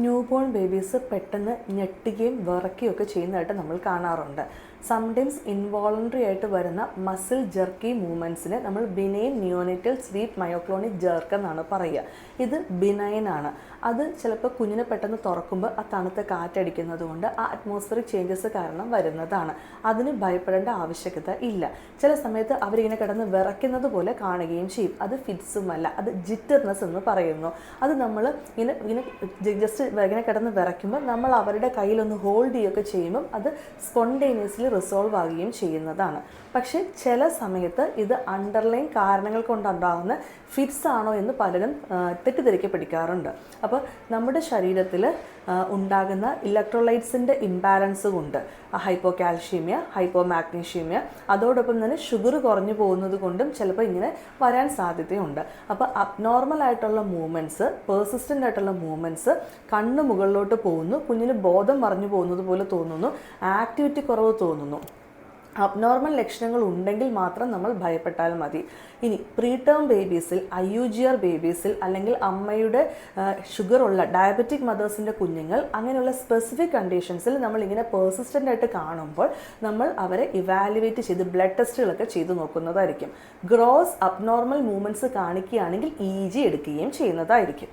New born babies പെട്ടെന്ന് ഞെട്ടുകയും വിറയ്ക്കുകയൊക്കെ ചെയ്യുന്നതായിട്ട് നമ്മൾ കാണാറുണ്ട്. സംടൈംസ് ഇൻവോളണ്ടറി ആയിട്ട് വരുന്ന മസിൽ ജെർക്കി മൂവ്മെൻറ്റ്സിനെ നമ്മൾ benign neonatal sleep myoclonic jerk എന്നാണ് പറയുക. ഇത് ബിനൈൻ ആണ്. അത് ചിലപ്പോൾ കുഞ്ഞിനെ പെട്ടെന്ന് തുറക്കുമ്പോൾ ആ തണുത്ത കാറ്റടിക്കുന്നത് കൊണ്ട് ആ അറ്റ്മോസ്ഫിയറിക് ചേഞ്ചസ് കാരണം വരുന്നതാണ്. അതിന് ഭയപ്പെടേണ്ട ആവശ്യകത ഇല്ല. ചില സമയത്ത് അവരിങ്ങനെ കിടന്ന് വിറയ്ക്കുന്നത് പോലെ കാണുകയും ചെയ്യും. അത് ഫിറ്റ്സുമല്ല, അത് ജിറ്റർനെസ് എന്ന് പറയുന്നു. അത് നമ്മൾ ഇങ്ങനെ ജസ്റ്റ് ഇങ്ങനെ കിടന്ന് വിറയ്ക്കുമ്പോൾ നമ്മൾ അവരുടെ കയ്യിലൊന്ന് ഹോൾഡ് ചെയ്യുകയൊക്കെ ചെയ്യുമ്പം അത് സ്പോണ്ടേനിയസ്ലി റിസോൾവ് ആകുകയും ചെയ്യുന്നതാണ്. പക്ഷേ ചില സമയത്ത് ഇത് അണ്ടർലൈൻ കാരണങ്ങൾ കൊണ്ടുണ്ടാകുന്ന ഫിറ്റ്സ് ആണോ എന്ന് പലരും തെറ്റിദ്ധരിക്കപ്പെടിക്കാറുണ്ട്. അപ്പോൾ നമ്മുടെ ശരീരത്തിൽ ഉണ്ടാകുന്ന ഇലക്ട്രോലൈറ്റ്സിൻ്റെ ഇംബാലൻസ് കൊണ്ട് ഹൈപ്പോ കാൽഷ്യമia, ഹൈപ്പോ മാഗ്നീഷ്യമia, അതോടൊപ്പം തന്നെ ഷുഗർ കുറഞ്ഞു പോകുന്നത് കൊണ്ടും ചിലപ്പോൾ ഇങ്ങനെ വരാൻ സാധ്യതയുണ്ട്. അപ്പോൾ അബ്നോർമൽ ആയിട്ടുള്ള മൂവ്മെൻറ്റ്സ്, പേഴ്സിസ്റ്റൻ്റ് ആയിട്ടുള്ള മൂവ്മെൻറ്റ്സ്, കണ്ണ് മുകളിലോട്ട് പോകുന്നു, കുഞ്ഞിന് ബോധം മറിഞ്ഞു പോകുന്നത് പോലെ തോന്നുന്നു, ആക്ടിവിറ്റി കുറവ് തോന്നുന്നു, അബ്നോർമൽ ലക്ഷണങ്ങൾ ഉണ്ടെങ്കിൽ മാത്രം നമ്മൾ ഭയപ്പെട്ടാൽ മതി. ഇനി പ്രീടേം ബേബീസിൽ, IUGR ബേബീസിൽ, അല്ലെങ്കിൽ അമ്മയുടെ ഷുഗറുള്ള ഡയബറ്റിക് മദേഴ്സിൻ്റെ കുഞ്ഞുങ്ങൾ, അങ്ങനെയുള്ള സ്പെസിഫിക് കണ്ടീഷൻസിൽ നമ്മളിങ്ങനെ പേഴ്സിസ്റ്റൻ്റ് ആയിട്ട് കാണുമ്പോൾ നമ്മൾ അവരെ ഇവാലുവേറ്റ് ചെയ്ത് ബ്ലഡ് ടെസ്റ്റുകളൊക്കെ ചെയ്ത് നോക്കുന്നതായിരിക്കും. ഗ്രോസ് അബ്നോർമൽ മൂവ്മെൻറ്റ്സ് കാണിക്കുകയാണെങ്കിൽ EEG എടുക്കുകയും ചെയ്യുന്നതായിരിക്കും.